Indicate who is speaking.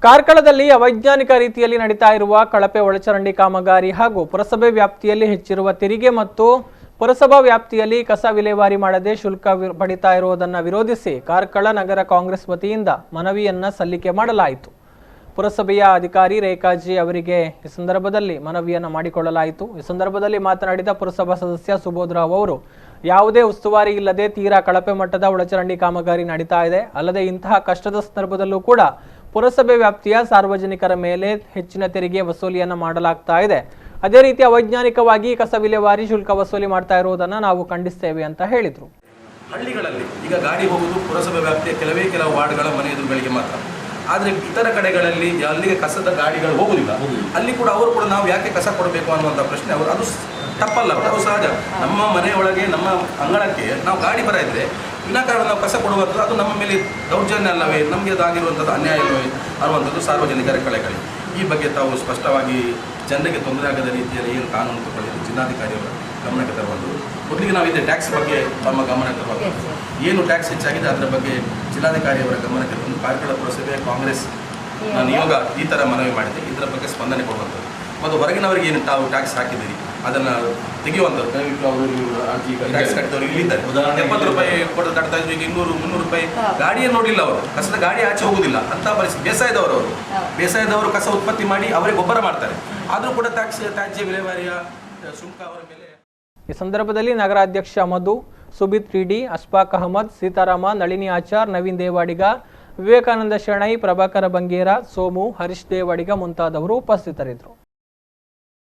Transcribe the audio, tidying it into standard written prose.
Speaker 1: ಕಾರ್ಕಳದಲ್ಲಿ ಅವೈಜ್ಞಾನಿಕ ರೀತಿಯಲ್ಲಿ ನಡೀತಾ ಇರುವ ಕಳಪೆ ಒಳಚರಂಡಿ ಕಾಮಗಾರಿ ಹಾಗೂ ಪುರಸಭೆ ವ್ಯಾಪ್ತಿಯಲ್ಲಿ ಹೆಚ್ಚಿರುವ ತೆರಿಗೆ ಮತ್ತು ಪುರಸಭಾ ವ್ಯಾಪ್ತಿಯಲ್ಲಿ ಕಸ ವಿಲೇವಾರಿ ಮಾಡದೆ ಶುಲ್ಕ ಪಡಿತಾ ಇರುವುದನ್ನು ವಿರೋಧಿಸಿ ಕಾರ್ಕಳ ನಗರ ಕಾಂಗ್ರೆಸ್ ವತಿಯಿಂದ ಮನವಿಯನ್ನ ಸಲ್ಲಿಕೆ ಮಾಡಲಾಯಿತು. ಪುರಸಭೆಯ ಅಧಿಕಾರಿ ರೇಖಾಜಿ ಅವರಿಗೆ ಈ ಸಂದರ್ಭದಲ್ಲಿ ಮನವಿಯನ್ನು ಮಾಡಿಕೊಳ್ಳಲಾಯಿತು. ಈ ಸಂದರ್ಭದಲ್ಲಿ ಮಾತನಾಡಿದ ಪುರಸಭಾ ಸದಸ್ಯ ಸುಬೋಧರಾವ್ ಅವರು, ಯಾವುದೇ ಉಸ್ತುವಾರಿ ಇಲ್ಲದೆ ತೀರಾ ಕಳಪೆ ಮಟ್ಟದ ಒಳಚರಂಡಿ ಕಾಮಗಾರಿ ನಡೀತಾ ಇದೆ. ಅಲ್ಲದೆ ಇಂತಹ ಕಷ್ಟದ ಸಂದರ್ಭದಲ್ಲೂ ಕೂಡ ಪುರಸಭೆ ವ್ಯಾಪ್ತಿಯ ಸಾರ್ವಜನಿಕರ ಮೇಲೆ ಹೆಚ್ಚಿನ ತೆರಿಗೆ ವಸೂಲಿಯನ್ನು ಮಾಡಲಾಗ್ತಾ ಇದೆ. ಅದೇ ರೀತಿ ಅವೈಜ್ಞಾನಿಕವಾಗಿ ಕಸ ವಿಲೇವಾರಿ ಶುಲ್ಕ ವಸೂಲಿ ಮಾಡ್ತಾ ಇರುವುದನ್ನು ನಾವು ಖಂಡಿಸ್ತೇವೆ ಅಂತ ಹೇಳಿದರು.
Speaker 2: ಹಳ್ಳಿಗಳಲ್ಲಿ ಈಗ ಗಾಡಿ ಹೋಗುವುದು ಪುರಸಭೆ ವ್ಯಾಪ್ತಿಯ ಕೆಲವು ವಾರ್ಡ್ಗಳ ಮನೆ ಎದುರುಗಳಿಗೆ ಮಾತ್ರ. ಆದರೆ ಇತರ ಕಡೆಗಳಲ್ಲಿ ಅಲ್ಲಿಗೆ ಕಸದ ಗಾಡಿಗಳು ಹೋಗುವುದಿಲ್ಲ. ಅಲ್ಲಿ ಕೂಡ ಅವರು ಕೂಡ ನಾವು ಯಾಕೆ ಕಸ ಕೊಡಬೇಕು ಅನ್ನುವಂಥ ಪ್ರಶ್ನೆ ಅವರು, ಅದು ತಪ್ಪಲ್ಲ, ಅದು ಸಹಜ. ನಮ್ಮ ಮನೆಯೊಳಗೆ ನಮ್ಮ ಅಂಗಳಕ್ಕೆ ನಾವು ಗಾಡಿ ಬರ ಇದ್ದರೆ ವಿನಾಕಾರಣ ನಾವು ಕಸ ಕೊಡುವಂಥದ್ದು ಅದು ನಮ್ಮ ಮೇಲೆ ದೌರ್ಜನ್ಯ ಅಲ್ಲವೇ, ನಮಗೆ ಅದಾಗಿರುವಂಥದ್ದು ಅನ್ಯಾಯ ಅಲ್ಲವೇ ಅನ್ನುವಂಥದ್ದು ಸಾರ್ವಜನಿಕರ ಕಳಕಳಿ. ಈ ಬಗ್ಗೆ ತಾವು ಸ್ಪಷ್ಟವಾಗಿ ಜನರಿಗೆ ತೊಂದರೆ ಆಗದ ರೀತಿಯಲ್ಲಿ ಏನು ಕಾನೂನು ತಗೊಳ್ಳಿದ್ದು ಜಿಲ್ಲಾಧಿಕಾರಿಯವರ ಗಮನಕ್ಕೆ ತರುವಂಥದ್ದು. ಮೊದಲಿಗೆ ನಾವು ಇದೆ ಟ್ಯಾಕ್ಸ್ ಬಗ್ಗೆ ನಮ್ಮ ಗಮನ ತರುವಂಥದ್ದು, ಏನು ಟ್ಯಾಕ್ಸ್ ಹೆಚ್ಚಾಗಿದೆ ಅದರ ಬಗ್ಗೆ ಜಿಲ್ಲಾಧಿಕಾರಿಯವರ ಗಮನಕ್ಕೆ ತಂದು ಕಾರ್ಕಳ ಪುರಸಭೆ ಕಾಂಗ್ರೆಸ್ ನಿಯೋಗ ಈ ಥರ ಮನವಿ ಮಾಡಿದೆ. ಇದರ ಬಗ್ಗೆ ಸ್ಪಂದನೆ ಕೊಡುವಂಥದ್ದು ಮತ್ತು ಹೊರಗಿನವರಿಗೆ ಏನು ತಾವು ಟ್ಯಾಕ್ಸ್ ಹಾಕಿದ್ದೀರಿ ಅದನ್ನು ತೆಗೆಯುವಂಥದ್ದು. ದಯವಿಟ್ಟು ಅವರು ಅರ್ಜಿ ಟ್ಯಾಕ್ಸ್ ಕಟ್ಟಿದವರು ಇಲ್ಲಿದ್ದಾರೆ. 70 ರೂಪಾಯಿ ಕೊಟ್ಟು ಕಟ್ತಾ ಇದ್ವಿ, ಈಗ 200-300 ರೂಪಾಯಿ ಗಾಡಿಯೇ ನೋಡಲಿಲ್ಲ ಅವರು. ಕಸದ ಗಾಡಿ ಆಚೆ ಹೋಗುವುದಿಲ್ಲ ಅಂತ ಪರಿಸ್ಥಿತಿ. ಬೇಸಾಯದವರು ಕಸ ಉತ್ಪತ್ತಿ ಮಾಡಿ ಅವರಿಗೆ ಗೊಬ್ಬರ ಮಾಡ್ತಾರೆ, ಆದರೂ ಕೂಡ ತ್ಯಾಜ್ಯ ವಿಲೇವಾರಿಯ ಶುಲ್ಕ ಅವರ ಮೇಲೆ.
Speaker 1: ಈ ಸಂದರ್ಭದಲ್ಲಿ ನಗರಾಧ್ಯಕ್ಷ ಮಧು, ಸುಬಿತ್ ರೆಡ್ಡಿ, ಅಶ್ಫಾಕ್ ಅಹಮದ್, ಸೀತಾರಾಮ, ನಳಿನಿ ಆಚಾರ್, ನವೀನ್ ದೇವಾಡಿಗ, ವಿವೇಕಾನಂದ ಶೆಣೈ, ಪ್ರಭಾಕರ ಬಂಗೇರ, ಸೋಮು, ಹರೀಶ್ ದೇವಾಡಿಗ ಮುಂತಾದವರು ಉಪಸ್ಥಿತರಿದ್ದರು.